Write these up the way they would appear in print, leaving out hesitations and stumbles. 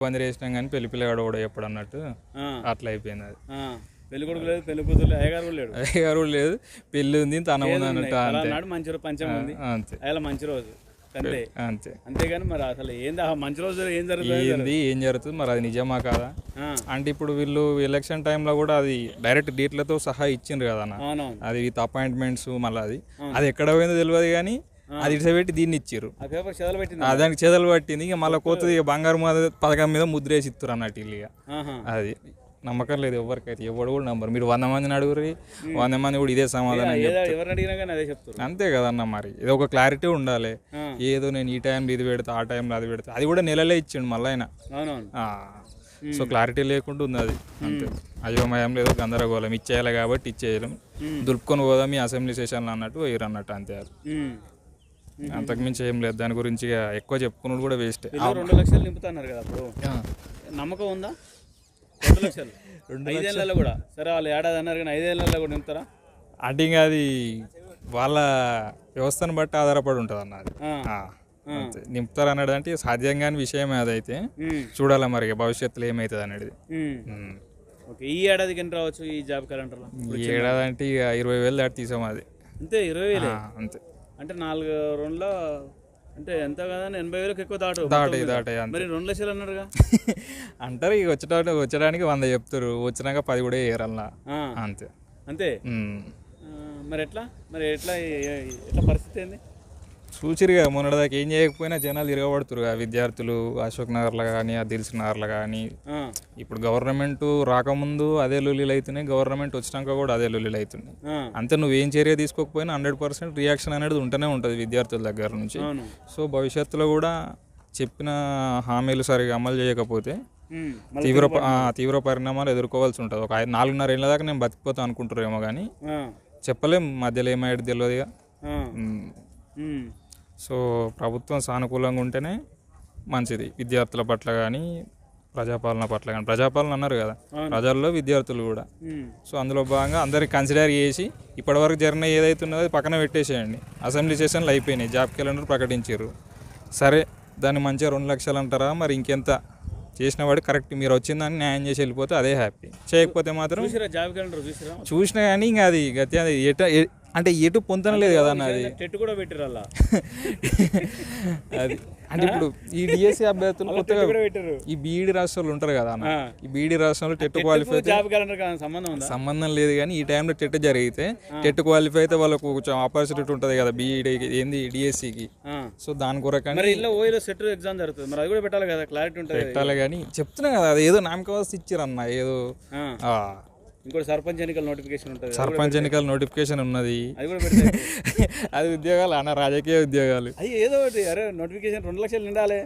పందిరి వేసినాం కానీ పెళ్లి పిల్లగాడు కూడా ఎప్పుడు అన్నట్టు అట్లా అయిపోయింది. అది పెళ్లి కొడుకు లేదు, పెళ్లి కూతురు అయ్యగారు కూడా లేదు, పెళ్లి ఉంది తన ఉంది అన్నట్టు. మంచి రోజు పంచం ఉంది, అలా మంచి రోజు అంతే అంతే. అంతేగాని మరి అసలు ఏంది మంచి రోజు ఏం జరుగుతుంది మరి అది నిజమా కాదా అంటే ఇప్పుడు వీళ్ళు ఎలక్షన్ టైంలో కూడా అది డైరెక్ట్ డేట్లతో సహా ఇచ్చిండ్రు కదా అన్న. అది విత్ అపాయింట్మెంట్స్ మళ్ళీ అది ఎక్కడ పోయిందో తెలియదు కానీ అది ఇడిసబెట్టి దీన్ని ఇచ్చారు, దానికి చెదలు పట్టింది. ఇక మళ్ళీ కొత్తది బంగారు పథకం మీద ముద్రేసి ఇస్తారు అన్నట్టు వీళ్ళు. ఇక అది నమ్మకం లేదు ఎవరికైతే, ఎవడు కూడా నమ్మరు. మీరు 100 మందిని అడుగురి, 100 మంది కూడా ఇదే సమాధానం చెప్తారు. అంతే కదన్న, మరి ఇది ఒక క్లారిటీ ఉండాలి. ఏదో నేను ఈ టైంలో ఇది పెడతా, ఆ టైంలో అది పెడతా, అది కూడా నెలలే ఇచ్చిండు మళ్ళీ ఆయన. సో క్లారిటీ లేకుండా ఉంది అది. అంతే, అయోమయం లేదో గందరగోళం. ఇచ్చేయాలి కాబట్టి ఇచ్చేయలేం, దులుపుకొని పోదాం ఈ అసెంబ్లీ సెషన్లో అన్నట్టు వేయరు అన్నట్టు. అంతే, అది అంతకుమించి ఏం లేదు. దాని గురించి ఎక్కువ చెప్పుకున్నాడు కూడా వేస్ట్. 2 లక్షలు నింపుతున్నారు కదా, అప్పుడు నమ్మకం ఉందా? 2 లక్షలు 5 ఏళ్ళలో కూడా సరే, వాళ్ళు ఏడాది అన్నారు కానీ 5 ఏళ్ళలో కూడా నింపుతారా అంటే ఇంకా అది వాళ్ళ వ్యవస్థను బట్టి ఆధారపడి ఉంటుంది అన్న. అది అంతే, నింపుతారు అన్నాడు అంటే సాధ్యంగాని విషయమే. అదైతే చూడాలి మరి భవిష్యత్తులో ఏమవుతుంది అనేది. ఈ ఏడాదికి ఎంత రావచ్చు ఈ జాబ్ క్యాలెండర్లో? ఈ ఏడాది అంటే ఇక 20,000 దాటి తీసాం. అది అంతే, 20,000 అంతే. అంటే 4 రౌండ్లో అంటే ఎంత కదా, 80,000 ఎక్కువ దాటాయి. మరి 2 లక్షలు అన్నారుగా అంటారు. ఇక వచ్చడానికి 100 చెప్తారు, వచ్చినాక 10 కూడా వేయరల్లా. అంతే అంతే. మరి ఎట్లా పరిస్థితి ఏంది చూసిరుగా? మొన్నటిదాకా ఏం చేయకపోయినా జనాలు తిరగబడుతురు. విద్యార్థులు అశోక్ నగర్లో కానీ, దిల్సుఖ్ నగర్లో కానీ. ఇప్పుడు గవర్నమెంట్ రాకముందు అదే లొల్లీలు అవుతున్నాయి, గవర్నమెంట్ వచ్చినాక కూడా అదే లొల్లీలు అవుతున్నాయి. అంతే, నువ్వేం చర్య తీసుకోకపోయినా 100% రియాక్షన్ అనేది ఉంటూనే ఉంటుంది విద్యార్థుల దగ్గర నుంచి. సో భవిష్యత్తులో కూడా చెప్పిన హామీలు సరిగా అమలు చేయకపోతే తీవ్ర పరిణామాలు ఎదుర్కోవాల్సి ఉంటుంది. ఒక 4.5 ఏళ్ళ దాకా నేను బతికిపోతా అనుకుంటారేమో కానీ చెప్పలేం, మధ్యలో ఏమయ్యేది తెలియదుగా. సో ప్రభుత్వం సానుకూలంగా ఉంటేనే మంచిది విద్యార్థుల పట్ల కానీ, ప్రజాపాలన పట్ల కానీ. ప్రజాపాలన అన్నారు కదా, ప్రజల్లో విద్యార్థులు కూడా. సో అందులో భాగంగా అందరికి కన్సిడర్ చేసి ఇప్పటివరకు జరిగిన ఏదైతే ఉన్నదో పక్కన పెట్టేసేయండి. అసెంబ్లీ సెషన్లు అయిపోయినాయి, జాబ్ క్యాలెండర్ ప్రకటించారు. సరే, దాన్ని మంచిగా 2 లక్షలు అంటారా? మరి ఇంకెంత చేసిన వాడు కరెక్ట్, మీరు వచ్చిందని న్యాయం చేసి వెళ్ళిపోతే అదే హ్యాపీ. చేయకపోతే మాత్రం జాబ్ క్యాలెండర్ చూసినా కానీ ఇంకా అది గతి అంటే ఎటు పొందలేదు కదా అన్న. అది టెట్ కూడా పెట్టారు అలా. అది అంటే ఇప్పుడు ఈ డిఎస్సి అభ్యర్థులు కొత్తగా ఈ బీఈడి రాష్ట్రాలు ఉంటారు కదా అన్న, ఈ బీఈడి రాష్ట్రంలో టెట్ క్వాలిఫై అయితే సంబంధం లేదు. కానీ ఈ టైంలో టెట్ జరిగితే, టెట్ క్వాలిఫై అయితే వాళ్ళకు కొంచెం ఆపర్చునిటీ ఉంటుంది కదా బీఈడి ఏంది డిఎస్సికి. సో దాని కొరకు పెట్టాలి. కానీ చెప్తున్నా కదా, అది ఏదో నామకవాస్త ఇచ్చారన్న, ఏదో ఇంకోటి సర్పంచ్ ఎన్నికల నోటిఫికేషన్ ఉంటుంది. సర్పంచ్ ఎన్నికల నోటిఫికేషన్ ఉన్నది, అది ఉద్యోగాలు అన్న, రాజకీయ ఉద్యోగాలు. అది ఏదో ఒకటి, అరే నోటిఫికేషన్ 2 లక్షలు నిండాలి.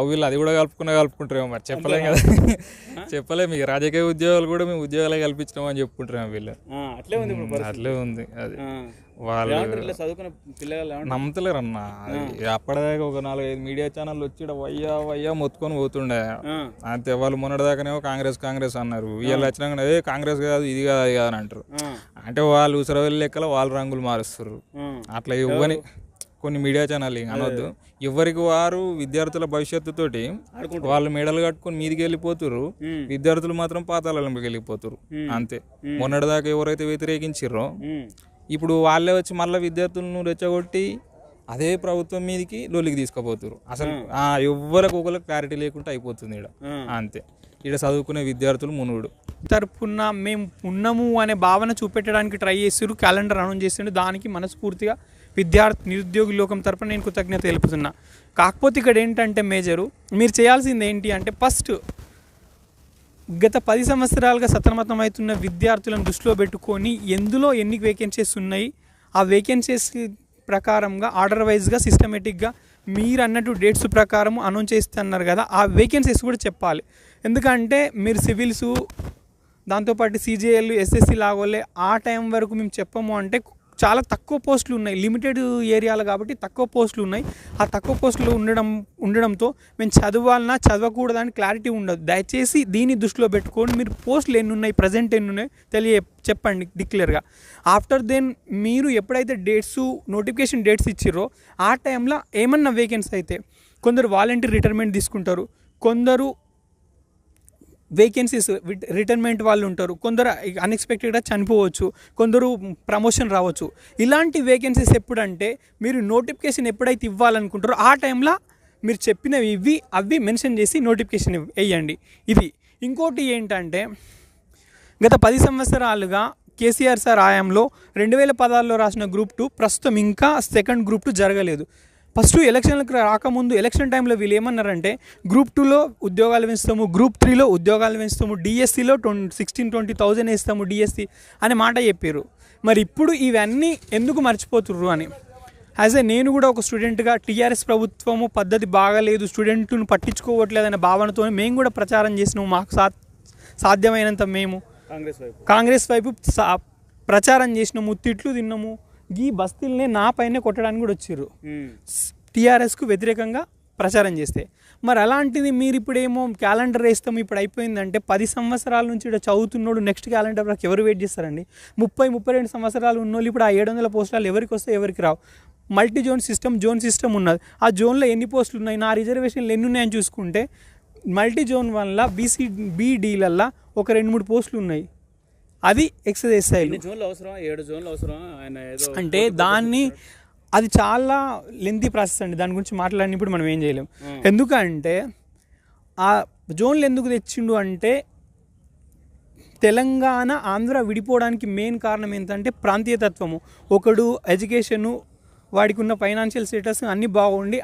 వీళ్ళు అది కూడా కలుపుకుంటారేమో, మరి చెప్పలేం కదా. చెప్పలేము. మీకు రాజకీయ ఉద్యోగాలు కూడా మేము ఉద్యోగాలే కల్పించినాం అని చెప్పుకుంటారేమో వీళ్ళు. అట్లే ఉంది. అది వాళ్ళు నమ్మతలేరు అన్న. అప్పటిదాకా ఒక 4-5 మీడియా ఛానల్ వచ్చి వయ్యా మొత్తుకొని పోతుండే. అంతే, వాళ్ళు మొన్నటిదాకానేమో కాంగ్రెస్ అన్నారు, వీళ్ళు వచ్చినాక కాంగ్రెస్ కాదు ఇది కాదు అది కాదని అంటారు. అంటే వాళ్ళు ఉసరవెల్లి లెక్కల వాళ్ళు రంగులు మారుస్తారు. అట్లా ఇవ్వని కొన్ని మీడియా ఛానల్ అనొద్దు. ఎవరికి వారు విద్యార్థుల భవిష్యత్తుతోటి వాళ్ళు మెడలు కట్టుకొని మీదికి వెళ్ళిపోతురు, విద్యార్థులు మాత్రం పాతాళంలోకి వెళ్ళిపోతురు. అంతే, మొన్నటిదాకా ఎవరైతే వ్యతిరేకించిర్రో ఇప్పుడు వాళ్ళే వచ్చి మళ్ళీ విద్యార్థులను రెచ్చగొట్టి అదే ప్రభుత్వం మీదకి లొల్లికి తీసుకుపోతురు. అసలు ఎవరికి ఒకరికి క్లారిటీ లేకుండా అయిపోతుంది ఇక్కడ. అంతే, ఇక్కడ చదువుకునే విద్యార్థులు మునుగుడు తరపున మేము ఉన్నాము అనే భావన చూపెట్టడానికి ట్రై చేస్తారు, క్యాలెండర్ అనౌన్స్ చేస్తుండే. దానికి మనస్ఫూర్తిగా నిరుద్యోగి లోకం తరపున నేను కృతజ్ఞత తెలుపుతున్నా. కాకపోతే ఇక్కడ ఏంటంటే మేజరు మీరు చేయాల్సింది ఏంటి అంటే, ఫస్ట్ గత 10 సంవత్సరాలుగా సతమతం అవుతున్న విద్యార్థులను దృష్టిలో పెట్టుకొని ఎందులో ఎన్ని వేకెన్సీస్ ఉన్నాయి, ఆ వేకెన్సీస్ ప్రకారంగా ఆర్డర్ వైజ్గా సిస్టమేటిక్గా మీరు అన్నట్టు డేట్స్ ప్రకారం అనౌన్స్ చేస్తున్నారు కదా, ఆ వేకెన్సీస్ కూడా చెప్పాలి. ఎందుకంటే మీరు సివిల్సు దాంతోపాటు CGL SSC లాగోలే ఆ టైం వరకు మేము చెప్పము అంటే చాలా తక్కువ పోస్టులు ఉన్నాయి, లిమిటెడ్ ఏరియాలు కాబట్టి తక్కువ పోస్టులు ఉన్నాయి. ఆ తక్కువ పోస్టులు ఉండడంతో మేము చదవాలన్నా చదవకూడదని క్లారిటీ ఉండదు. దయచేసి దీన్ని దృష్టిలో పెట్టుకొని మీరు పోస్టులు ఎన్ని ఉన్నాయి, ప్రజెంట్ ఎన్ని ఉన్నాయి చెప్పండి డిక్లేర్గా. ఆఫ్టర్ దెన్ మీరు ఎప్పుడైతే నోటిఫికేషన్ డేట్స్ ఇచ్చిర్రో ఆ టైంలో ఏమన్నా వేకెన్సీ అయితే కొందరు వాలంటీర్ రిటైర్మెంట్ తీసుకుంటారు, కొందరు వేకెన్సీస్ రిటైర్మెంట్ వాళ్ళు ఉంటారు, కొందరు అన్ఎక్స్పెక్టెడ్గా చనిపోవచ్చు, కొందరు ప్రమోషన్ రావచ్చు. ఇలాంటి వేకెన్సీస్ ఎప్పుడంటే మీరు నోటిఫికేషన్ ఎప్పుడైతే ఇవ్వాలనుకుంటారో ఆ టైంలో మీరు చెప్పినవి అవి మెన్షన్ చేసి నోటిఫికేషన్ వేయండి. ఇది ఇంకోటి ఏంటంటే గత 10 సంవత్సరాలుగా కేసీఆర్ సార్ హయాంలో 2016లో రాసిన గ్రూప్ 2 ప్రస్తుతం ఇంకా సెకండ్ గ్రూప్ 2 జరగలేదు. ఫస్ట్ ఎలక్షన్లకు రాకముందు ఎలక్షన్ టైంలో వీళ్ళు ఏమన్నారంటే గ్రూప్ 2లో ఉద్యోగాలు పెంచుతాము, గ్రూప్ 3లో ఉద్యోగాలు పెంచుతాము, డిఎస్సిలో 16-20,000 వేస్తాము డిఎస్సి అనే మాట చెప్పారు. మరి ఇప్పుడు ఇవన్నీ ఎందుకు మర్చిపోతుర్రు అని నేను కూడా ఒక స్టూడెంట్గా టీఆర్ఎస్ ప్రభుత్వము పద్ధతి బాగాలేదు, స్టూడెంట్ను పట్టించుకోవట్లేదనే భావనతో మేము కూడా ప్రచారం చేసినాము. మాకు సాధ్యమైనంత మేము కాంగ్రెస్ వైపు ప్రచారం చేసినాము, తిట్లు తిన్నాము. ఈ బస్తీలనే నా పైన కొట్టడానికి కూడా వచ్చారు టీఆర్ఎస్కు వ్యతిరేకంగా ప్రచారం చేస్తే. మరి అలాంటిది మీరు ఇప్పుడేమో క్యాలెండర్ వేస్తాము ఇప్పుడు అయిపోయిందంటే 10 సంవత్సరాల నుంచి ఇక్కడ చదువుతున్నాడు నెక్స్ట్ క్యాలెండర్ వరకు ఎవరు వెయిట్ చేస్తారండి? 30-32 సంవత్సరాలు ఉన్నోళ్ళు ఇప్పుడు ఆ 700 పోస్టులు ఎవరికి వస్తే ఎవరికి రావు. మల్టీ జోన్ సిస్టమ్ ఉన్నది. ఆ జోన్లో ఎన్ని పోస్టులు ఉన్నాయి, నా రిజర్వేషన్లు ఎన్ని ఉన్నాయని చూసుకుంటే మల్టీ జోన్ వల్ల బీసీడీలల్లో ఒక 2-3 పోస్టులు ఉన్నాయి. అది ఎక్సర్సైజ్ అంటే దాన్ని అది చాలా లెంతీ ప్రాసెస్ అండి. దాని గురించి మాట్లాడినప్పుడు మనం ఏం చేయలేం. ఎందుకంటే ఆ జోన్లు ఎందుకు తెచ్చిండు అంటే తెలంగాణ ఆంధ్ర విడిపోవడానికి మెయిన్ కారణం ఏంటంటే ప్రాంతీయతత్వము. ఒకడు ఎడ్యుకేషను వాడికి ఉన్న ఫైనాన్షియల్ స్టేటస్ అన్నీ బాగుండి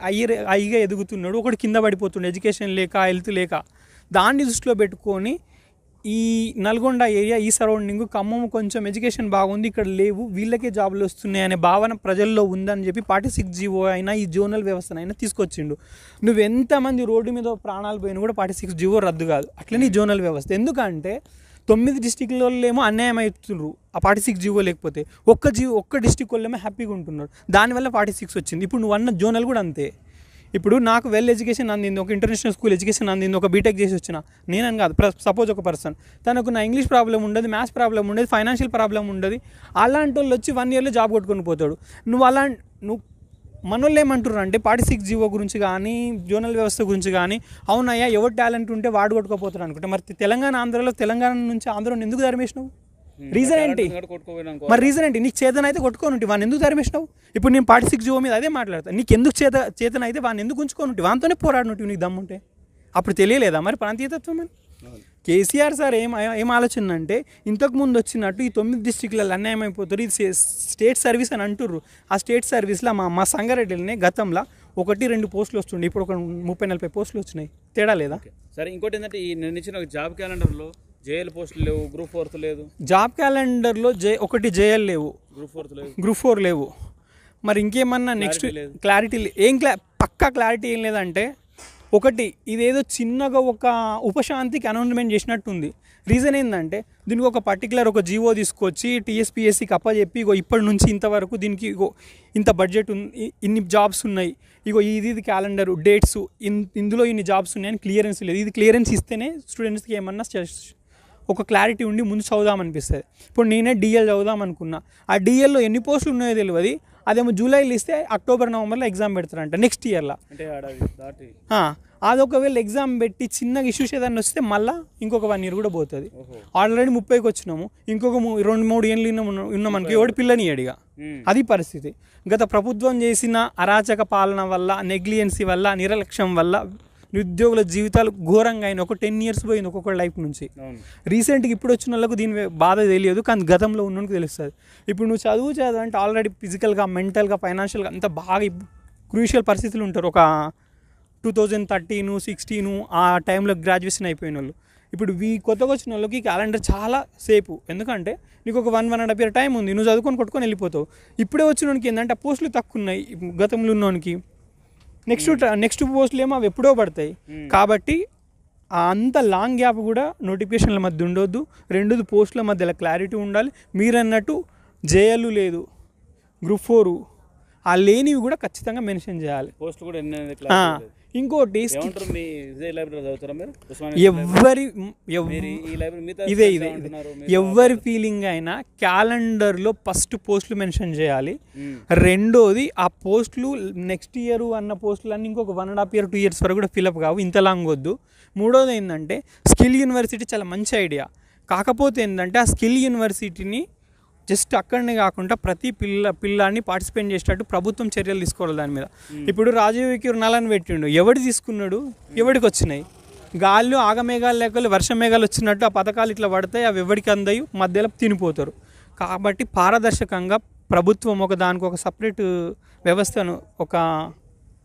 హైగా ఎదుగుతున్నాడు, ఒకటి కింద పడిపోతుండే ఎడ్యుకేషన్ లేక హెల్త్ లేక. దాన్ని దృష్టిలో పెట్టుకొని ఈ నల్గొండ ఏరియా ఈ సరౌండింగ్ ఖమ్మం కొంచెం ఎడ్యుకేషన్ బాగుంది, ఇక్కడ లేవు, వీళ్ళకే జాబులు వస్తున్నాయి అనే భావన ప్రజల్లో ఉందని చెప్పి 46 జీవో అయినా ఈ జోనల్ వ్యవస్థనైనా తీసుకొచ్చిండు. నువ్వు ఎంతమంది రోడ్డు మీద ప్రాణాలు పోయినా కూడా 46 జీవో రద్దు కాదు. అట్లనే ఈ జోనల్ వ్యవస్థ. ఎందుకంటే 9 డిస్టిక్లలో ఏమో అన్యాయం అవుతున్నారు ఆ 46 జీవో లేకపోతే, ఒక్క డిస్టిక్ వాళ్ళేమో హ్యాపీగా ఉంటున్నారు. దానివల్ల 46 వచ్చింది. ఇప్పుడు నువ్వు అన్న జోనల్ కూడా అంతే. ఇప్పుడు నాకు వెల్ ఎడ్యుకేషన్ అందింది, ఒక ఇంటర్నేషనల్ స్కూల్ ఎడ్యుకేషన్ అందింది, ఒక బీటెక్ చేసి వచ్చిన నేనని కాదు. సపోజ్ ఒక పర్సన్ తనకు నా ఇంగ్లీష్ ప్రాబ్లం ఉండదు, మ్యాథ్స్ ప్రాబ్లం ఉండదు, ఫైనాన్షియల్ ప్రాబ్లం ఉండదు, అలాంటి వాళ్ళు వచ్చి 1 ఇయర్లో జాబ్ కొట్టుకొని పోతాడు. నువ్వు మనోళ్ళు ఏమంటున్నారు అంటే 46 జీవో గురించి కానీ జోనల్ వ్యవస్థ గురించి కానీ అవునయ్యా ఎవరు టాలెంట్ ఉంటే వాడు కొట్టుకోపోతాడు అనుకుంటే, మరి తెలంగాణ నుంచి ఆంధ్రలో ఎందుకు ధర్మేసినావు? రీజన్ ఏంటి? మరి రీజన్ ఏంటి? నీకు చేతన అయితే కొట్టుకోనుంటి వాడిని ఎందుకు ధర్మేసినావు? ఇప్పుడు నేను 46 జీవో మీద అదే మాట్లాడతాను. నీకు ఎందుకు చేతన అయితే వాడిని ఎందుకు ఉంచుకోనుంటి? వానితోనే పోరాడినట్టు నీకు దమ్ముంటే అప్పుడు తెలియలేదా మరి ప్రాంతీయతత్వం అని? కేసీఆర్ సార్ ఏం ఆలోచన అంటే ఇంతకుముందు వచ్చినట్టు ఈ 9 డిస్టిక్లలో అన్యాయం అయిపోతారు, ఇది స్టేట్ సర్వీస్ అని అంటుర్రు. ఆ స్టేట్ సర్వీస్లో మా సంగారెడ్డిలోనే గతంలో 1-2 పోస్టులు వస్తుండే, ఇప్పుడు ఒక 30-40 పోస్టులు వచ్చినాయి. తేడా లేదా? సరే, ఇంకోటి ఏంటంటే ఈ నేను ఇచ్చిన జాబ్ క్యాలెండర్లో జేఎల్ పోస్టులు లేవు, గ్రూప్ 4 లేదు. జాబ్ క్యాలెండర్లో జేఎల్ లేవు, గ్రూప్ 4 లేవు. మరి ఇంకేమన్నా నెక్స్ట్ క్లారిటీ పక్కా క్లారిటీ ఏం లేదంటే, ఒకటి ఇదేదో చిన్నగా ఒక ఉపశాంతికి అనౌన్స్మెంట్ చేసినట్టుంది. రీజన్ ఏంటంటే దీనికి ఒక పర్టికులర్ ఒక జీవో తీసుకొచ్చి టీఎస్పీఎస్సీకి అప్పచెప్పి ఇప్పటి నుంచి ఇంతవరకు దీనికి ఇంత బడ్జెట్ ఉంది, ఇన్ని జాబ్స్ ఉన్నాయి, ఇది క్యాలెండరు డేట్స్, ఇందులో ఇన్ని జాబ్స్ ఉన్నాయని క్లియరెన్స్ లేదు. ఇది క్లియరెన్స్ ఇస్తేనే స్టూడెంట్స్కి ఏమన్నా ఒక క్లారిటీ ఉండి ముందు చదువుదామనిపిస్తుంది. ఇప్పుడు నేనే డిఎల్ చదువుదాం అనుకున్నా, ఆ డిఎల్లో ఎన్ని పోస్టులు ఉన్నాయో తెలియదు. అదేమో జూలైలో ఇస్తే అక్టోబర్-నవంబర్లో ఎగ్జామ్ పెడతారంట నెక్స్ట్ ఇయర్లో. అది ఒకవేళ ఎగ్జామ్ పెట్టి చిన్నగా ఇష్యూస్ ఏదైనా వస్తే మళ్ళీ ఇంకొక 1 ఇయర్ కూడా పోతుంది. ఆల్రెడీ 30కి వచ్చినాము, ఇంకొక 2-3 ఏళ్ళు ఉన్నామనుకో ఎవడి పిల్లని అడిగా. అది పరిస్థితి. గత ప్రభుత్వం చేసిన అరాచక పాలన వల్ల, నెగ్లిజెన్సీ వల్ల, నిర్లక్ష్యం వల్ల నిరుద్యోగుల జీవితాలు ఘోరంగా అయిన ఒక 10 ఇయర్స్ పోయింది ఒక్కొక్క లైఫ్ నుంచి. రీసెంట్గా ఇప్పుడు వచ్చిన వాళ్ళకు దీని బాధ తెలియదు, కానీ గతంలో ఉన్నోనికి తెలుస్తుంది. ఇప్పుడు నువ్వు చదువు అంటే ఆల్రెడీ ఫిజికల్గా, మెంటల్గా, ఫైనాన్షియల్గా అంత బాగా క్రూషియల్ పరిస్థితులు ఉంటారు. ఒక 2013-16 ఆ టైంలో గ్రాడ్యుయేషన్ అయిపోయిన వాళ్ళు. ఇప్పుడు కొత్తగా వచ్చిన వాళ్ళకి క్యాలెండర్ చాలా సేపు, ఎందుకంటే నీకు ఒక 1.5 ఇయర్ టైం ఉంది, నువ్వు చదువుకొని కొట్టుకొని వెళ్ళిపోతావు. ఇప్పుడే వచ్చినోనికి ఏంటంటే ఆ పోస్టులు తక్కువ ఉన్నాయి గతంలో ఉన్నోనికి. నెక్స్ట్ పోస్టులు ఏమో అవి ఎప్పుడో పడతాయి. కాబట్టి అంత లాంగ్ గ్యాప్ కూడా నోటిఫికేషన్ల మధ్య ఉండొద్దు. 2 పోస్టుల మధ్యలో క్లారిటీ ఉండాలి. మీరన్నట్టు జేఎల్ లేదు, గ్రూప్ 4 ఆ లేనివి కూడా ఖచ్చితంగా మెన్షన్ చేయాలి. ఇంకోటి ఏమంటారు మీ ఇదే లైబ్రరీ చదువుతారా మీరు ఉస్మానియా ఎవరి మీరు ఈ లైబ్రరీ మిగతా ఇదే అంటున్నారు ఎవరి ఫీలింగ్ అయినా క్యాలెండర్లో ఫస్ట్ పోస్టులు మెన్షన్ చేయాలి. రెండోది ఆ పోస్టులు నెక్స్ట్ ఇయర్ అన్న పోస్టులు అన్నీ ఇంకొక 1.5 year 2 years వరకు కూడా ఫిలప్ కావు, ఇంత లాంగ్ వద్దు. మూడోది ఏంటంటే స్కిల్ యూనివర్సిటీ చాలా మంచి ఐడియా. కాకపోతే ఏంటంటే ఆ స్కిల్ యూనివర్సిటీని జస్ట్ అక్కడనే కాకుండా ప్రతి పిల్లాన్ని పార్టిసిపేట్ చేసేటట్టు ప్రభుత్వం చర్యలు తీసుకోవాలి దాని మీద. ఇప్పుడు రాజీవ్కి రుణాలను పెట్టిండు, ఎవడు తీసుకున్నాడు, ఎవడికి వచ్చినాయి? గాల్లో ఆగమేఘాలు లేకపోతే వర్ష మేఘాలు వచ్చినట్టు ఆ పథకాలు ఇట్లా పడతాయి, అవి ఎవరికి అందాయి, మధ్యలో తినిపోతారు. కాబట్టి పారదర్శకంగా ప్రభుత్వం దానికి ఒక సపరేట్ వ్యవస్థను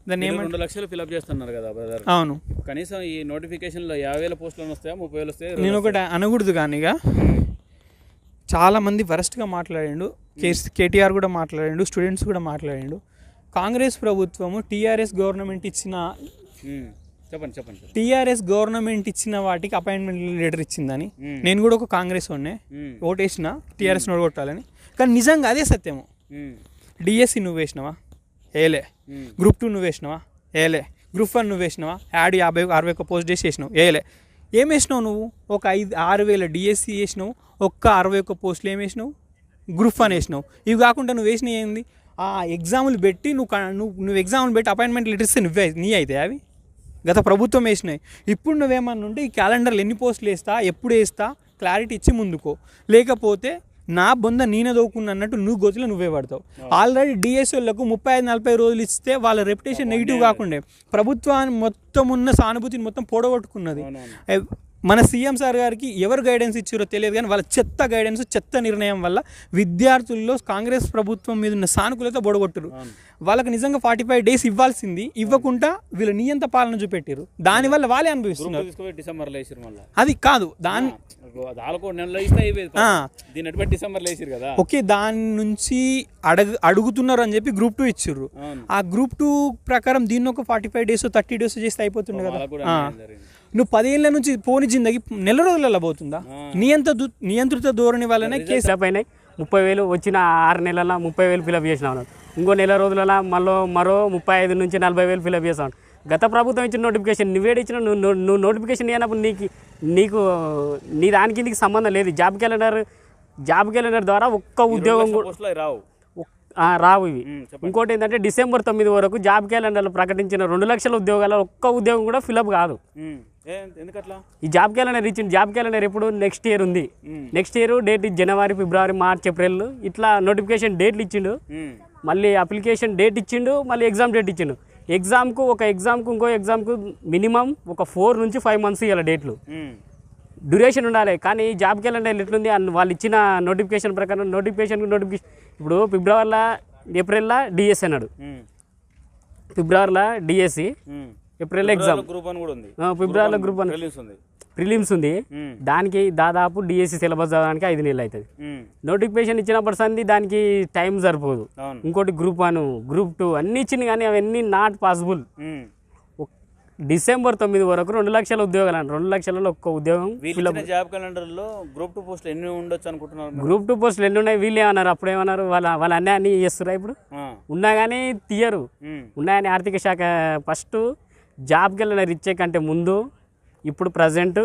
దాన్ని 2 లక్షలు ఫిలప్ చేస్తున్నారు కదా బ్రదర్. అవును, కనీసం ఈ నోటిఫికేషన్లో 50,000 పోస్టులు వస్తాయా 30,000 వస్తాయి? నేను ఒకటి అనకూడదు కానీ ఇక చాలామంది వరస్ట్గా మాట్లాడిండు, కేటీఆర్ కూడా మాట్లాడిండు, స్టూడెంట్స్ కూడా మాట్లాడిండు. కాంగ్రెస్ ప్రభుత్వము టీఆర్ఎస్ గవర్నమెంట్ ఇచ్చిన టీఆర్ఎస్ గవర్నమెంట్ ఇచ్చిన వాటికి అపాయింట్మెంట్ లెటర్ ఇచ్చిందని. నేను కూడా ఒక కాంగ్రెస్ వాడినే, ఓటేసిన టీఆర్ఎస్ ఓడగొట్టాలని. కానీ నిజంగా అదే సత్యము. డిఎస్సి నువ్వు వేసినావా? ఏలే. గ్రూప్ 2 నువ్వు వేసినావా? ఏలే. గ్రూప్ 1 నువ్వు వేసినావా? యాడ్ 50-61 పోస్ట్ చేసి వేసినావు? ఏలే. ఏం వేసినావు నువ్వు? ఒక 5,000-6,000 డిఎస్సి వేసినావు, ఒక్క 61 పోస్టులు ఏం వేసినావు? గ్రూప్ 1 వేసినావు. ఇవి కాకుండా నువ్వు వేసినవి ఏంది? ఆ ఎగ్జాములు పెట్టి నువ్వు ఎగ్జాములు పెట్టి అపాయింట్మెంట్ లెటర్ ఇస్తే నీ అయితే అవి గత ప్రభుత్వం వేసినాయి. ఇప్పుడు నువ్వేమన్నా ఉంటే ఈ క్యాలెండర్లు ఎన్ని పోస్టులు వేస్తా, ఎప్పుడు వేస్తా, క్లారిటీ ఇచ్చి ముందుకో. లేకపోతే నా బొంద నేనే దోకున్నా అన్నట్టు నువ్వు గోతులో నువ్వే పడతావు. ఆల్రెడీ డిఎస్ఓలకు 35-40 రోజులు ఇస్తే వాళ్ళ రెప్యుటేషన్ నెగిటివ్ కాకుండా ప్రభుత్వాన్ని మొత్తం ఉన్న సానుభూతిని మొత్తం పొడగొట్టుకున్నది. మన సీఎం సార్ గారికి ఎవరు గైడెన్స్ ఇచ్చారో తెలియదు, కానీ వాళ్ళ చెత్త గైడెన్స్, చెత్త నిర్ణయం వల్ల విద్యార్థుల్లో కాంగ్రెస్ ప్రభుత్వం మీద ఉన్న సానుకూలత బొడగొట్టరు. వాళ్ళకి నిజంగా 45 days ఇవ్వాల్సింది ఇవ్వకుండా వీళ్ళు నియంత పాలన చూపెట్టారు. దానివల్ల వాళ్ళే అనుభవిస్తున్నారు. అది కాదు ఓకే, దాని నుంచి అడుగుతున్నారు అని చెప్పి గ్రూప్ 2 ఇచ్చారు. ఆ గ్రూప్ 2 ప్రకారం దీన్ని ఒక 45 days 30 days చేస్తే అయిపోతుండే కదా. నువ్వు 10 ఏళ్ళ నుంచి పోని జిందగి నెల రోజులలో పోతుందా? నియంత్రిత ధోరణి వల్లనే కేసు పైన 30,000 వచ్చిన 6 నెలల 30,000 ఫిలప్ చేసినావు. ఇంకో నెల రోజులలో మరో 35 నుంచి 40,000 ఫిలప్ చేసాను. గత ప్రభుత్వం ఇచ్చిన నోటిఫికేషన్ నువ్వేడి ఇచ్చిన నువ్వు నోటిఫికేషన్ ఇవ్వనప్పుడు నీకు నీ దానికి నీకు సంబంధం లేదు. జాబ్ క్యాలెండర్ ద్వారా ఒక్క ఉద్యోగం రావు ఇవి. ఇంకోటి ఏంటంటే December 9 వరకు జాబ్ క్యాలెండర్లో ప్రకటించిన 2 లక్షల ఉద్యోగాల ఒక్క ఉద్యోగం కూడా ఫిలప్ కాదు. ఈ జాబ్ క్యాలెండర్ ఇచ్చింది. జాబ్ క్యాలెండర్ ఎప్పుడు నెక్స్ట్ ఇయర్ ఉంది. Next year date January, February, March, April ఇట్లా నోటిఫికేషన్ డేట్లు ఇచ్చిండు. మళ్ళీ అప్లికేషన్ డేట్ ఇచ్చిండు, మళ్ళీ ఎగ్జామ్ డేట్ ఇచ్చిండు. ఒక ఎగ్జామ్కు ఇంకో ఎగ్జామ్కు మినిమం ఒక 4 నుంచి 5 months ఇవ్వాలి డేట్లు, డ్యూరేషన్ ఉండాలి. కానీ జాబ్ క్యాలెండర్ ఎట్లుంది వాళ్ళు ఇచ్చిన నోటిఫికేషన్ ప్రకారం నోటిఫికేషన్ ఇప్పుడు ఏప్రిల్లో డిఎస్సి అన్నాడు, ఫిబ్రవరిలో డిఎస్సి, ఏప్రిల్ ఎగ్జామ్, ఫిబ్రవరిలో గ్రూప్ 1 ప్రిలిమ్స్ ఉంది. దానికి దాదాపు డిఎస్సి సిలబస్ చదవడానికి 5 నెలలు అవుతుంది. నోటిఫికేషన్ ఇచ్చినప్పటి సంది దానికి టైం సరిపోదు. ఇంకోటి గ్రూప్ 1, గ్రూప్ 2 అన్ని ఇచ్చింది, కానీ అవన్నీ నాట్ పాసిబుల్. December 9 వరకు 2 లక్షల ఉద్యోగాలు అంటారు. 2 లక్షలలో ఒక్క ఉద్యోగం. జాబ్ క్యాలెండర్లో గ్రూప్ 2 పోస్టులు ఎన్ని ఉండొచ్చు అనుకుంటున్నారు? గ్రూప్ 2 పోస్టులు ఎన్ని ఉన్నాయి? వీళ్ళు ఏమన్నారు? అప్పుడు ఏమన్నారు? వాళ్ళ అన్నీ చేస్తున్నారు. ఇప్పుడు ఉన్నా కానీ తీయరు. ఉన్నాయని ఆర్థిక శాఖ ఫస్ట్ జాబ్ క్యాలెండర్ ఇచ్చే కంటే ముందు ఇప్పుడు ప్రజెంట్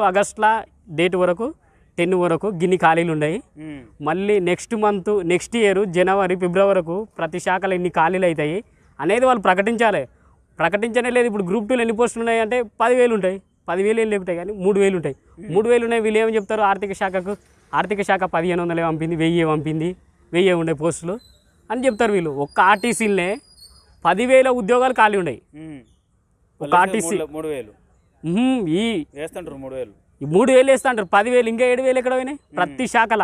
ఆగస్టులో డేట్ వరకు 10 వరకు గిన్ని ఖాళీలు ఉన్నాయి. మళ్ళీ నెక్స్ట్ ఇయర్ January, February వరకు ప్రతి శాఖలో ఎన్ని ఖాళీలు అవుతాయి అనేది వాళ్ళు ప్రకటించనే లేదు. ఇప్పుడు గ్రూప్ 2లో ఎన్ని పోస్టులు ఉన్నాయి అంటే 10,000 ఉంటాయి. 10,000 ఏం లేకుంటాయి, కానీ 3,000 ఉంటాయి. 3,000 ఉన్నాయి. వీళ్ళు ఏమని చెప్తారు? ఆర్థిక శాఖ 1,500 పంపింది, 1000 పంపింది, 1000 ఉండే పోస్టులు అని చెప్తారు వీళ్ళు. ఒక్క ఆర్టీసీలనే 10,000 ఉద్యోగాలు ఖాళీ ఉన్నాయి. ఒక ఆర్టీసీ 3,000 వేస్తుంటారు. 10,000 ఇంకా 7,000 ఎక్కడ పోయినాయి? ప్రతి శాఖల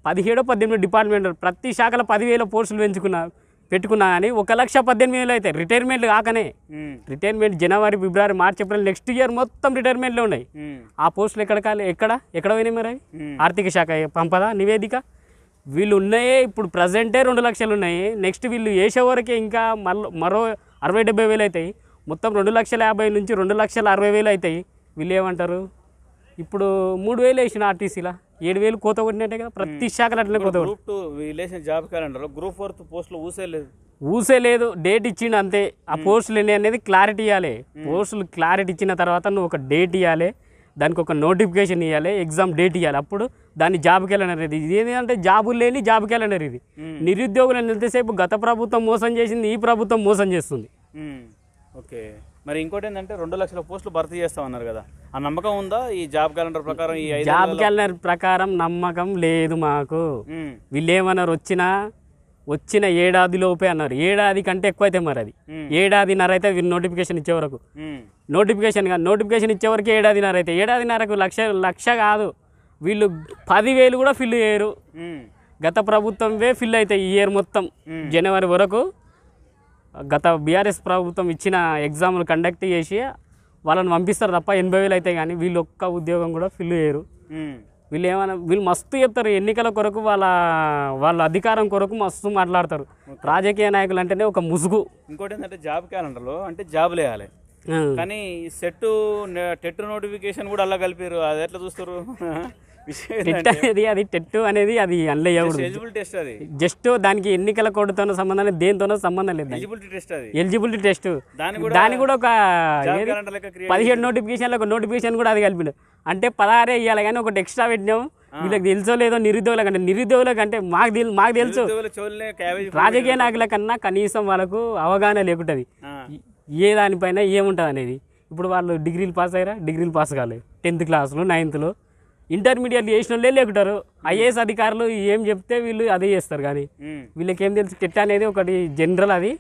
17-18 డిపార్ట్మెంట్ ప్రతి శాఖల 10,000 పోస్టులు పెట్టుకున్నా కానీ 1,18,000 అవుతాయి. రిటైర్మెంట్లు కాకనే retirement January, February, March, April next year మొత్తం రిటైర్మెంట్లో ఉన్నాయి. ఆ పోస్టులు ఎక్కడ పోయినాయి మరి? ఆర్థిక శాఖ పంపదా నివేదిక? వీళ్ళు ఉన్నాయే ఇప్పుడు ప్రజెంటే 2 లక్షలు ఉన్నాయి. నెక్స్ట్ వీళ్ళు వేసే వరకే ఇంకా మరో 60-70 అవుతాయి. మొత్తం 2,50,000 నుంచి 2,60,000 అవుతాయి. వీళ్ళు ఏమంటారు? ఇప్పుడు 3,000 వేసిన ఆర్టీసీలా 7,000 కోత కొట్టినట్టే కదా. ప్రతి శాఖలు అట్లనే కోత. గ్రూప్ 2 విలేషన్ జాబ్ క్యాలెండర్లో గ్రూప్ 4 పోస్టులు ఊసేయలేదు. ఊసే లేదు, డేట్ ఇచ్చిండు అంతే. ఆ పోస్టులు ఎన్ని అనేది క్లారిటీ ఇవ్వాలి. పోస్టులు క్లారిటీ ఇచ్చిన తర్వాత నువ్వు ఒక డేట్ ఇవ్వాలి, దానికి ఒక నోటిఫికేషన్ ఇవ్వాలి, ఎగ్జామ్ డేట్ ఇవ్వాలి, అప్పుడు దాన్ని జాబ్ క్యాలెండర్. ఇది ఏంటంటే జాబులు లేని జాబ్ క్యాలెండర్ ఇది. నిరుద్యోగులను ఎంతసేపు గత ప్రభుత్వం మోసం చేసింది, ఈ ప్రభుత్వం మోసం చేస్తుంది. ఓకే, మరి ఇంకోటి ఏంటంటే 2 లక్షల పోస్టులు భర్తీ చేస్తామన్నారు కదా, ఆ నమ్మకం ఉందా? ఈ జాబ్ క్యాలెండర్ ప్రకారం ఈ జాబ్ క్యాలెండర్ ప్రకారం నమ్మకం లేదు మాకు. వీళ్ళు ఏమన్నారు, వచ్చిన ఏడాదిలోపే అన్నారు. ఏడాది కంటే ఎక్కువ అయితే మరి అది ఏడాదిన్నర అయితే వీళ్ళు నోటిఫికేషన్ ఇచ్చే వరకు. నోటిఫికేషన్ ఇచ్చే వరకు ఏడాదిన్నర అయితే, ఏడాదిన్నరకు లక్ష కాదు, వీళ్ళు 10,000 కూడా ఫిల్ చేయరు. గత ప్రభుత్వంవే ఫిల్ అవుతాయి ఈ ఇయర్ మొత్తం. జనవరి వరకు గత బీఆర్ఎస్ ప్రభుత్వం ఇచ్చిన ఎగ్జామ్లు కండక్ట్ చేసి వాళ్ళని పంపిస్తారు తప్ప 80,000 అయితే కానీ వీళ్ళు ఒక్క ఉద్యోగం కూడా ఫిల్ చేయరు. వీళ్ళు మస్తు చెప్తారు ఎన్నికల కొరకు, వాళ్ళ అధికారం కొరకు మస్తు మాట్లాడతారు. రాజకీయ నాయకులు అంటేనే ఒక ముసుగు. ఇంకోటి ఏంటంటే జాబ్ క్యాలెండర్లో అంటే జాబులు వేయాలి, కానీ టెట్ నోటిఫికేషన్ కూడా అలా కలిపారు. అది ఎట్లా చూస్తారు? అది టెట్ అనేది అది అన్లేయకూడదు. జస్ట్ దానికి ఎన్నికల కోడ్తోనో సంబంధం లేదు, దేనితోనో సంబంధం లేదు. ఎలిజిబిలిటీ టెస్ట్ దాని కూడా ఒక 17 నోటిఫికేషన్లో ఒక నోటిఫికేషన్ కూడా అది కలిపిండు. అంటే 16 ఇవ్వాలి కానీ ఒకటి ఎక్స్ట్రా పెట్టినాము. వీళ్ళకి తెలుసో లేదో నిరుద్యోగులకు అంటే మాకు తెలుసు. రాజకీయ నాయకుల కన్నా కనీసం వాళ్ళకు అవగాహన లేకుంటుంది ఏ దానిపైన ఏముంటుంది అనేది. ఇప్పుడు వాళ్ళు డిగ్రీలు పాస్ అయ్యారా, డిగ్రీలు పాస్ కాలేదు, 10th క్లాసులు 9th ఇంటర్మీడియట్ చేసిన వాళ్ళే లేకుంటారు. ఐఏఎస్ అధికారులు ఏం చెప్తే వీళ్ళు అదే చేస్తారు. కానీ వీళ్ళకి ఏం తెలుసు, టెట్ అనేది ఒకటి జనరల్, అది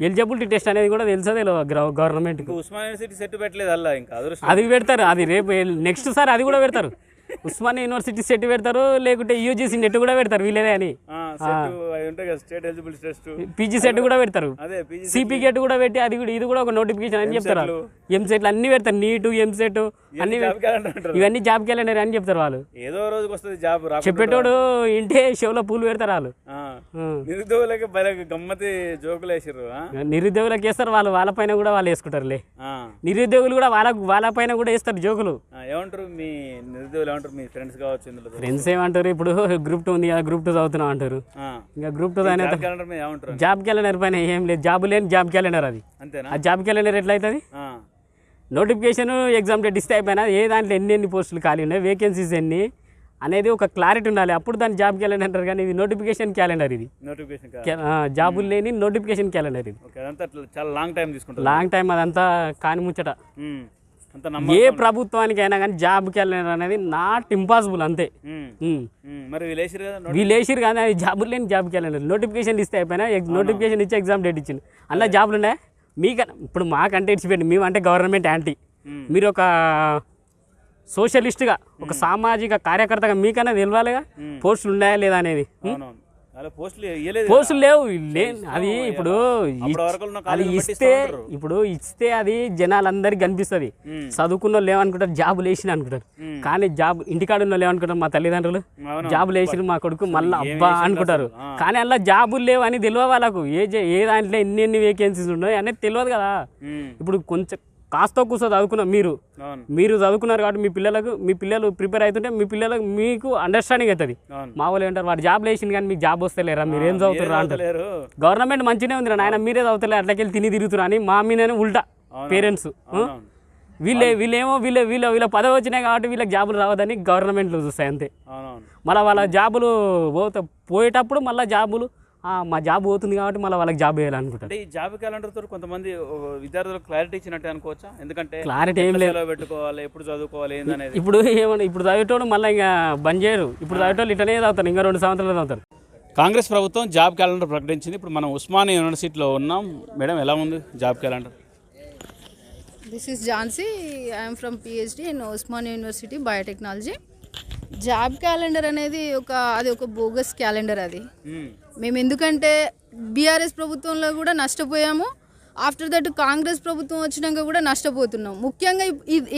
ఎలిజిబిలిటీ టెస్ట్ అనేది కూడా తెలుసా గవర్నమెంట్. ఉస్మానియా యూనివర్సిటీ సెట్ పెట్టలేదు అలా, ఇంకా అది పెడతారు. అది రేపు నెక్స్ట్ సార్ అది కూడా పెడతారు. ఉస్మానియా యూనివర్సిటీ సెట్ పెడతారు, లేకుంటే యూజీసీ నెట్ కూడా పెడతారు వీళ్ళదే అని. పీజీ సెట్ కూడా పెడతారు, సిపి గెట్ కూడా పెట్టి అది కూడా ఇది కూడా ఒక నోటిఫికేషన్ అని చెప్తారు. ఎంసెట్లు అన్ని పెడతారు, నీటు ఎంసెట్ అన్ని ఇవన్నీ జాబ్ క్యాలెండర్ అని చెప్తారు వాళ్ళు. ఏదో రోజుకి వస్తుంది జాబ్ చెప్పేటోడు ఇంటే షోలో పూలు పెడతారు వాళ్ళు. నిరుద్యోగులకి గమ్మతి జోకులు వేసారు. నిరుద్యోగులకు వేస్తారు వాళ్ళు, వాళ్ళపైన కూడా వాళ్ళు వేసుకుంటారులే. నిరుద్యోగులు కూడా వాళ్ళ పైన కూడా వేస్తారు జోకులు. ఏమంటారు మీ నిరుద్యోగులు, ఏమంటారు మీ ఫ్రెండ్స్ కావచ్చు? ఫ్రెండ్స్ ఏమంటారు, ఇప్పుడు గ్రూప్ 2 ఉంది కదా, గ్రూప్ 2 చదువుతున్నాం అంటారు. ఇంకా గ్రూప్ 2 జాబ్ క్యాలెండర్ పైన ఏం లేదు, జాబ్ లేని జాబ్ క్యాలెండర్ అది. ఆ జాబ్ క్యాలెండర్ ఎట్లా అవుతుంది? నోటిఫికేషన్ ఎగ్జామ్ డేట్ ఇస్తే అయిపోయినా ఏ దాంట్లో ఎన్ని పోస్టులు ఖాళీ ఉన్నాయి, వేకెన్సీస్ ఎన్ని అనేది ఒక క్లారిటీ ఉండాలి, అప్పుడు దాన్ని జాబ్ క్యాలెండర్ అంటారు. కానీ ఇది నోటిఫికేషన్ క్యాలెండర్, ఇది జాబులు లేని నోటిఫికేషన్ క్యాలెండర్. ఇది చాలా లాంగ్ టైం తీసుకుంటుంది. లాంగ్ టైం అదంతా కాని ముచ్చట. ఏ ప్రభుత్వానికైనా కానీ జాబ్ క్యాలెండర్ అనేది నాట్ ఇంపాసిబుల్ అంతే. వీళ్ళు వేసిరు కానీ అది జాబులు లేని జాబ్ క్యాలెండర్. నోటిఫికేషన్ ఇస్తే అయిపోయినా, నోటిఫికేషన్ ఇచ్చి ఎగ్జామ్ డేట్ ఇచ్చింది, అలా జాబులు ఉన్నాయి. మీకన్నా ఇప్పుడు మాకంటే ఇచ్చిపెట్టి మేము అంటే గవర్నమెంట్ యాంటీ, మీరు ఒక సోషలిస్ట్గా ఒక సామాజిక కార్యకర్తగా మీకన్నా తెలియాలిగా పోస్టులు ఉన్నాయా లేదా అనేది. పోస్టులు లేవు, అది ఇప్పుడు అది ఇస్తే అది జనాలందరికి కనిపిస్తుంది. చదువుకున్న వాళ్ళు ఏమనుకుంటారు, జాబులు వేసిన అనుకుంటారు. కానీ జాబ్ ఇంటికాడ ఉన్న వాళ్ళు ఏమనుకుంటారు, మా తల్లిదండ్రులు జాబులు వేసిన మా కొడుకు మళ్ళీ అబ్బా అనుకుంటారు. కానీ అలా జాబులు లేవు అని తెలియదు వాళ్ళకు. ఏ దాంట్లో ఎన్ని వేకెన్సీస్ ఉన్నాయి అనేది తెలియదు కదా. ఇప్పుడు కొంచెం కాస్త కూర్చో చదువుకున్నాం, మీరు చదువుకున్నారు కాబట్టి మీ పిల్లలు ప్రిపేర్ అవుతుంటే మీకు అండర్స్టాండింగ్ అవుతుంది. మా వాళ్ళు ఏంటారు, వాడు జాబ్ వేసింది కానీ మీకు జాబ్ వస్తలేరా, మీరు ఏం చదువుతారు అంటారు. గవర్నమెంట్ మంచిగానే ఉంది నాయన, మీరే చదువుతలే, అట్లకెళ్ళి తిని తిరుగుతున్నారు అని మా మీదనే ఉల్టా పేరెంట్స్. వీళ్ళ పదవి వచ్చినాయి కాబట్టి వీళ్ళకి జాబులు రావద్దని గవర్నమెంట్లు చూస్తాయి అంతే. మళ్ళీ వాళ్ళ జాబులు పోయేటప్పుడు మళ్ళీ జాబులు మా జాబ్ పోతుంది కాబట్టి మళ్ళీ వాళ్ళకి జాబ్ వేయాలనుకుంటారు. ఈ జాబ్ క్యాలెండర్ తో కొంతమంది విద్యార్థులకు క్లారిటీ ఇచ్చినట్టు అనుకోవచ్చా? ఎందుకంటే క్లారిటీ ఏం లేదు, పెట్టుకోవాలి, ఎప్పుడు చదువుకోవాలి ఏందనేది. ఇప్పుడు చదివేటోడు మళ్ళీ ఇంకా బంద్ చేయరు. ఇప్పుడు చదివేటోళ్ళు ఇట్లనే చదువుతారు, ఇంకా 2 సంవత్సరాలు చదువుతారు. కాంగ్రెస్ ప్రభుత్వం జాబ్ క్యాలెండర్ ప్రకటించింది. ఇప్పుడు మనం ఉస్మానియా యూనివర్సిటీలో ఉన్నాం. మేడం, ఎలా ఉంది job calendar? This is Jansi. I am from PhD in Osmania University Biotechnology. Job calendar అనేది అది ఒక బోగస్ క్యాలెండర్. అది మేము ఎందుకంటే బీఆర్ఎస్ ప్రభుత్వంలో కూడా నష్టపోయాము, ఆఫ్టర్ దట్ కాంగ్రెస్ ప్రభుత్వం వచ్చినాక కూడా నష్టపోతున్నాం. ముఖ్యంగా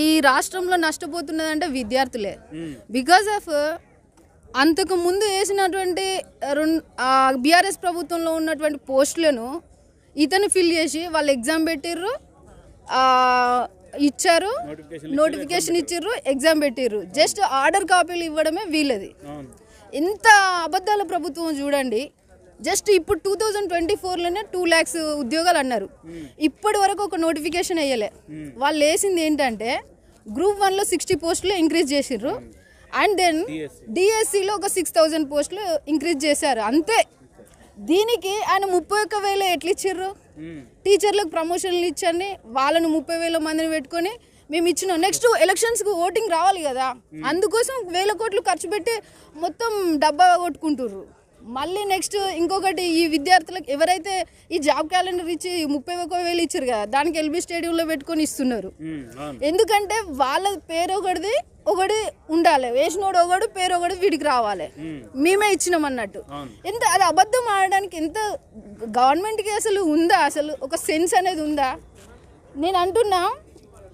ఈ రాష్ట్రంలో నష్టపోతున్నదంటే విద్యార్థులే. బికాజ్ ఆఫ్ అంతకు ముందు వేసినటువంటి బీఆర్ఎస్ ప్రభుత్వంలో ఉన్నటువంటి పోస్టులను ఇతను ఫిల్ చేసి వాళ్ళు ఎగ్జామ్ పెట్టిర్రు, ఇచ్చారు, నోటిఫికేషన్ ఇచ్చిర్రు, ఎగ్జామ్ పెట్టిర్రు. జస్ట్ ఆర్డర్ కాపీలు ఇవ్వడమే వీళ్ళది. ఇంత అబద్ధాల ప్రభుత్వం చూడండి. జస్ట్ ఇప్పుడు 2024లోనే 2 lakhs ఉద్యోగాలు అన్నారు. ఇప్పటి వరకు ఒక నోటిఫికేషన్ వేయలే. వాళ్ళు వేసింది ఏంటంటే Group 1లో 60 పోస్టులు ఇంక్రీజ్ చేసిర్రు, అండ్ దెన్ డిఎస్సిలో ఒక 6,000 పోస్టులు ఇంక్రీజ్ చేశారు అంతే. దీనికి ఆయన 31,000 ఎట్లా ఇచ్చిర్రు? టీచర్లకు ప్రమోషన్లు ఇచ్చండి, వాళ్ళను 30,000 మందిని పెట్టుకొని మేము ఇచ్చినాం. నెక్స్ట్ ఎలక్షన్స్కి ఓటింగ్ రావాలి కదా, అందుకోసం 1,000 కోట్లు ఖర్చు పెట్టి మొత్తం డబ్బా కొట్టుకుంటుర్రు. మళ్ళీ నెక్స్ట్ ఇంకొకటి, ఈ విద్యార్థులకు ఎవరైతే ఈ జాబ్ క్యాలెండర్ ఇచ్చి 31,000 ఇచ్చారు కదా, దానికి ఎల్బీ స్టేడియంలో పెట్టుకొని ఇస్తున్నారు. ఎందుకంటే వాళ్ళ పేరు ఒకటి ఉండాలి, వేసినోడు ఒకడు పేరు ఒకటి వీడికి రావాలి, మేమే ఇచ్చినాం అన్నట్టు. ఎంత అది అబద్ధం ఆడడానికి ఎంత గవర్నమెంట్కి అసలు ఉందా? అసలు ఒక సెన్స్ అనేది ఉందా? నేను అంటున్నా,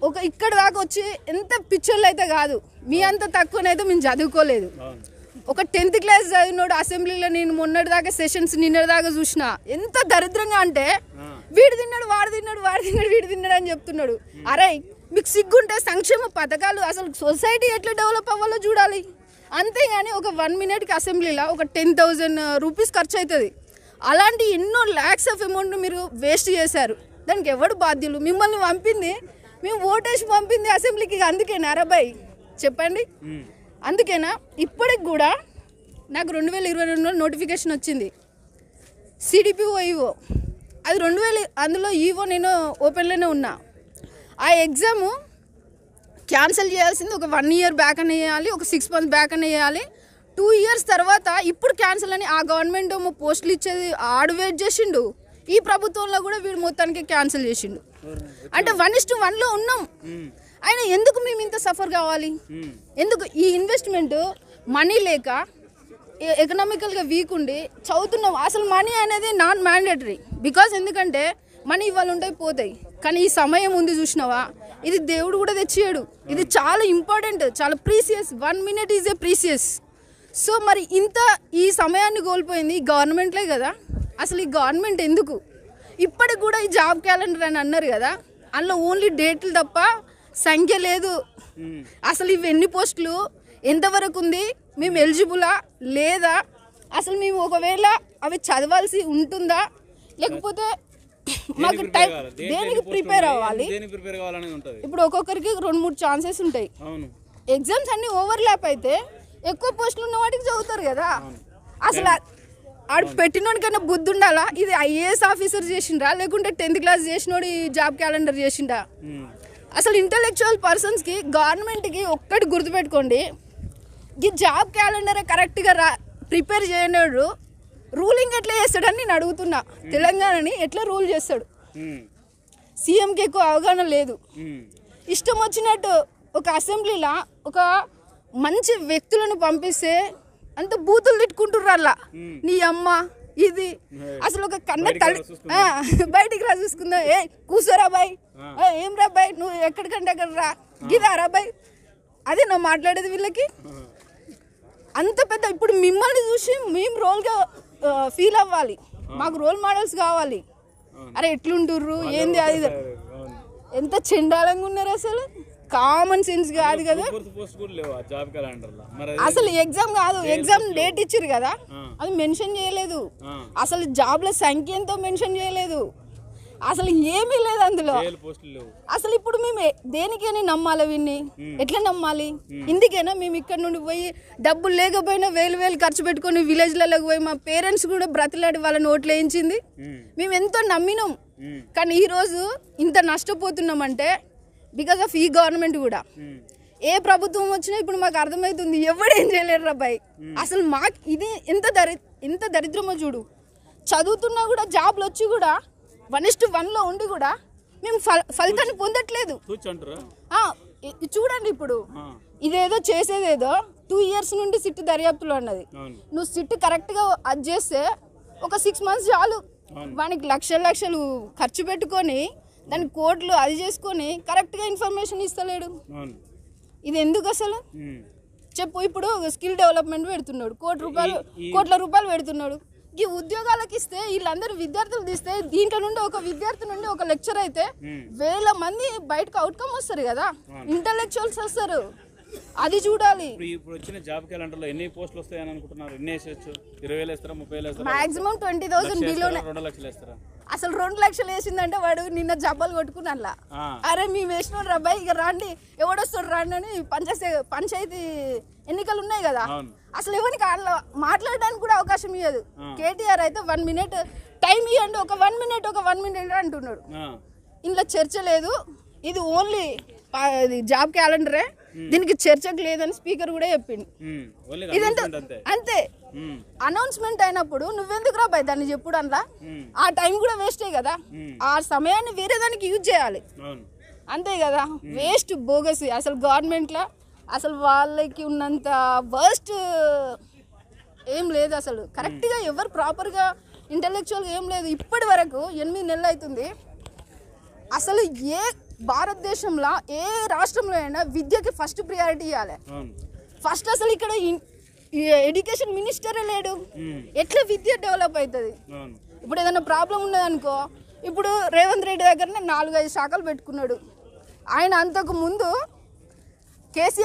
ఒక ఇక్కడ దాకా వచ్చి ఎంత పిక్చర్లు అయితే కాదు, మీ అంత తక్కువనైతే మేము చదువుకోలేదు. ఒక 10th క్లాస్ చదివినోడు అసెంబ్లీలో నేను మొన్నటి దాకా సెషన్స్ నిన్నటి దాకా చూసిన, ఎంత దరిద్రంగా అంటే వీడు తిన్నాడు వాడు తిన్నాడు వీడు తిన్నాడు అని చెప్తున్నాడు. అరే మీకు సిగ్గుంటే సంక్షేమ పథకాలు అసలు సొసైటీ ఎట్లా డెవలప్ అవ్వాలో చూడాలి, అంతేగాని ఒక 1 minute అసెంబ్లీలో ఒక 10,000 రూపీస్ ఖర్చు అవుతుంది. అలాంటి ఎన్నో lakhs ఆఫ్ అమౌంట్ మీరు వేస్ట్ చేశారు. దానికి ఎవడు బాధ్యులు? మిమ్మల్ని పంపింది, మేము ఓటేసి పంపింది అసెంబ్లీకి, అందుకేనా అరబాయ్ చెప్పండి? అందుకేనా? ఇప్పటికి కూడా నాకు 2022లో నోటిఫికేషన్ వచ్చింది సిడిపిఓ ఈవో, అది 2000 అందులో ఈవో నేను ఓపెన్లోనే ఉన్నా. ఆ ఎగ్జాము క్యాన్సిల్ చేయాల్సింది ఒక 1 year బ్యాక్ అని వేయాలి, ఒక 6 months బ్యాక్ అని వేయాలి. 2 years తర్వాత ఇప్పుడు క్యాన్సిల్ అని ఆ గవర్నమెంట్ పోస్టులు ఇచ్చేది ఆడు వెయిట్ చేసిండు. ఈ ప్రభుత్వంలో కూడా వీడు మొత్తానికి క్యాన్సిల్ చేసిండు. అంటే 1:1లో ఉన్నాం. ఆయన ఎందుకు మేము ఇంత సఫర్ కావాలి? ఎందుకు ఈ ఇన్వెస్ట్మెంట్ మనీ లేక ఎకనామికల్గా వీక్ ఉండి చదువుతున్నాం. అసలు మనీ అనేది నాన్ మ్యాండేటరీ, బికాజ్ ఎందుకంటే మనీ ఇవాళ ఉంటాయి పోతాయి, కానీ ఈ సమయం ఉంది చూసినావా, ఇది దేవుడు కూడా తెచ్చాడు. ఇది చాలా ఇంపార్టెంట్, చాలా precious. 1 minute is a precious. So మరి ఇంత ఈ సమయాన్ని కోల్పోయింది ఈ గవర్నమెంట్లే కదా. అసలు ఈ గవర్నమెంట్ ఎందుకు? ఇప్పటికి కూడా ఈ జాబ్ క్యాలెండర్ అని అన్నారు కదా, అందులో ఓన్లీ డేట్లు తప్ప సంఖ్య లేదు. అసలు ఇవి ఎన్ని పోస్టులు, ఎంతవరకు ఉంది, మేము ఎలిజిబులా లేదా, అసలు మేము ఒకవేళ అవి చదవాల్సి ఉంటుందా, లేకపోతే మాకు టైం దేనికి ప్రిపేర్ అవ్వాలి? ఇప్పుడు ఒక్కొక్కరికి 2-3 ఛాన్సెస్ ఉంటాయి. ఎగ్జామ్స్ అన్ని ఓవర్లాప్ అయితే ఎక్కువ పోస్టులు ఉన్న వాటికి చదువుతారు కదా. అసలు ఆడు పెట్టినోడికైనా బుద్ధి ఉండాలా? ఇది ఐఏఎస్ ఆఫీసర్ చేసిండ్రా, లేకుంటే 10th క్లాస్ చేసినోడు ఈ జాబ్ క్యాలెండర్ చేసిండా? అసలు ఇంటలెక్చువల్ పర్సన్స్కి గవర్నమెంట్కి ఒక్కటి గుర్తుపెట్టుకోండి, ఈ జాబ్ క్యాలెండరే కరెక్ట్గా ప్రిపేర్ చేయనోడు రూలింగ్ ఎట్లా చేస్తాడని నేను అడుగుతున్నా. తెలంగాణని ఎట్లా రూల్ చేస్తాడు? సీఎంకి ఎక్కువ అవగాహన లేదు. ఇష్టం వచ్చినట్టు ఒక అసెంబ్లీలో ఒక మంచి వ్యక్తులను పంపిస్తే అంత బూతులు తిట్టుకుంటుర్రు అలా, నీ అమ్మ ఇది అసలు ఒక కన్న తల్లి బయటికి రా చూసుకుందా, ఏ కూర్చోరా బాయ్, ఏం రా బాయ్, నువ్వు ఎక్కడికంటే అక్కడ రా, గిదా రా బాయ్, అదే నువ్వు మాట్లాడేది వీళ్ళకి. అంత పెద్ద ఇప్పుడు మిమ్మల్ని చూసి మేము రోల్గా ఫీల్ అవ్వాలి, మాకు రోల్ మోడల్స్ కావాలి. అరే ఎట్లుంటుర్రు ఏంది, అది ఎంత చెండాలంగా ఉన్నారు, అసలు కామన్ సెన్స్ కాదు కదా. అసలు ఎగ్జామ్ కాదు, ఎగ్జామ్ డేట్ ఇచ్చిర్రు కదా, అది మెన్షన్ చేయలేదు. అసలు జాబ్ల సంఖ్య ఎంతో మెన్షన్ చేయలేదు, అసలు ఏమీ లేదు అందులో. అసలు ఇప్పుడు మేము దేనికైనా నమ్మాలి వీన్ని? ఎట్లా నమ్మాలి? ఇందుకేనా మేము ఇక్కడ నుండి పోయి డబ్బులు లేకపోయినా 1,000 ఖర్చు పెట్టుకొని విలేజ్లలోకి పోయి మా పేరెంట్స్ కూడా బ్రతిలాడి వాళ్ళని ఓట్లు వేయించింది? మేము ఎంతో నమ్మినాం, కానీ ఈరోజు ఇంత నష్టపోతున్నామంటే బికాస్ ఆఫ్ ఈ గవర్నమెంట్ కూడా. ఏ ప్రభుత్వం వచ్చినా ఇప్పుడు మాకు అర్థమవుతుంది ఎవడేం చేయలేరు అబ్బాయి. అసలు మాకు ఇది ఎంత దరిద్రమో చూడు. చదువుతున్నా కూడా జాబ్లు వచ్చి కూడా 1:1లో ఉండి కూడా మేము ఫలితాన్ని పొందట్లేదు. చూడండి ఇప్పుడు ఇదేదో చేసేదేదో 2 years నుండి సిట్ దర్యాప్తులో అన్నది. నువ్వు సిట్ కరెక్ట్గా అది చేస్తే ఒక 6 months చాలు. వానికి లక్షలు ఖర్చు పెట్టుకొని దాని కోట్లు అది చేసుకొని కరెక్ట్గా ఇన్ఫర్మేషన్ ఇస్తలేడు. ఇది ఎందుకు అసలు చెప్పు? ఇప్పుడు స్కిల్ డెవలప్మెంట్ పెడుతున్నాడు, కోట్ల రూపాయలు పెడుతున్నాడు. ఈ ఉద్యోగాలకు ఇస్తే వీళ్ళందరూ విద్యార్థులు తీస్తే దీంట్లో నుండి ఒక విద్యార్థి నుండి ఒక లెక్చర్ అయితే 1000 మంది బయటకు అవుట్కమ్ వస్తారు కదా, ఇంటలెక్చువల్స్ వస్తారు. అది చూడాలి. ఇప్పుడు వచ్చిన జాబ్ క్యాలెండర్లో ఎన్ని పోస్టులు వస్తాయని అనుకుంటున్నారు? ఎన్ని వేసేయచ్చు? 20,000 వేస్తారా, 30,000 వేస్తారా, మాక్సిమం 20,000 బిలోనే. 2 లక్షలు వేస్తారా? అసలు 2 లక్షలు వేసిందంటే వాడు నిన్న జబ్బలు కొట్టుకున్నా. అరే మేము వేసిన రబ్బాయి ఇక రండి, ఎవడొస్తాడు రండి అని పంచాయతీ ఎన్నికలు ఉన్నాయి కదా, అసలు ఎవరికి మాట్లాడడానికి కూడా అవకాశం ఇవ్వదు. కేటీఆర్ అయితే 1 మినిట్ టైం ఇవ్వండి, ఒక 1 మినిట్ అంటున్నాడు. ఇంట్లో చర్చ లేదు, ఇది ఓన్లీ జాబ్ క్యాలెండరే, దీనికి చర్చకు లేదని స్పీకర్ కూడా చెప్పిండు. ఇదంతా అంతే. అనౌన్స్మెంట్ అయినప్పుడు నువ్వెందుకు రా భయ్ దాన్ని చెప్పుడు అందులో? ఆ టైం కూడా వేస్టే కదా, ఆ సమయాన్ని వేరే దానికి యూజ్ చేయాలి, అంతే కదా. వేస్ట్ బోగస్ అసలు గవర్నమెంట్లో అసలు వాళ్ళకి ఉన్నంత వర్స్ట్ ఏం లేదు అసలు. కరెక్ట్గా ఎవరు ప్రాపర్గా ఇంటెలెక్చువల్గా ఏం లేదు. ఇప్పటి వరకు 8 నెలలు అవుతుంది. అసలు ఏ భారతదేశంలో ఏ రాష్ట్రంలో అయినా విద్యకి ఫస్ట్ ప్రియారిటీ ఇవ్వాలి. ఫస్ట్ అసలు ఇక్కడ ఎడ్యుకేషన్ మినిస్టరే లేడు, ఎట్లా విద్య డెవలప్ అవుతుంది? ఇప్పుడు ఏదైనా ప్రాబ్లం ఉన్నదనుకో, ఇప్పుడు రేవంత్ రెడ్డి దగ్గరనే 4-5 శాఖలు పెట్టుకున్నాడు. ఆయన అంతకు ముందు కేసీఆర్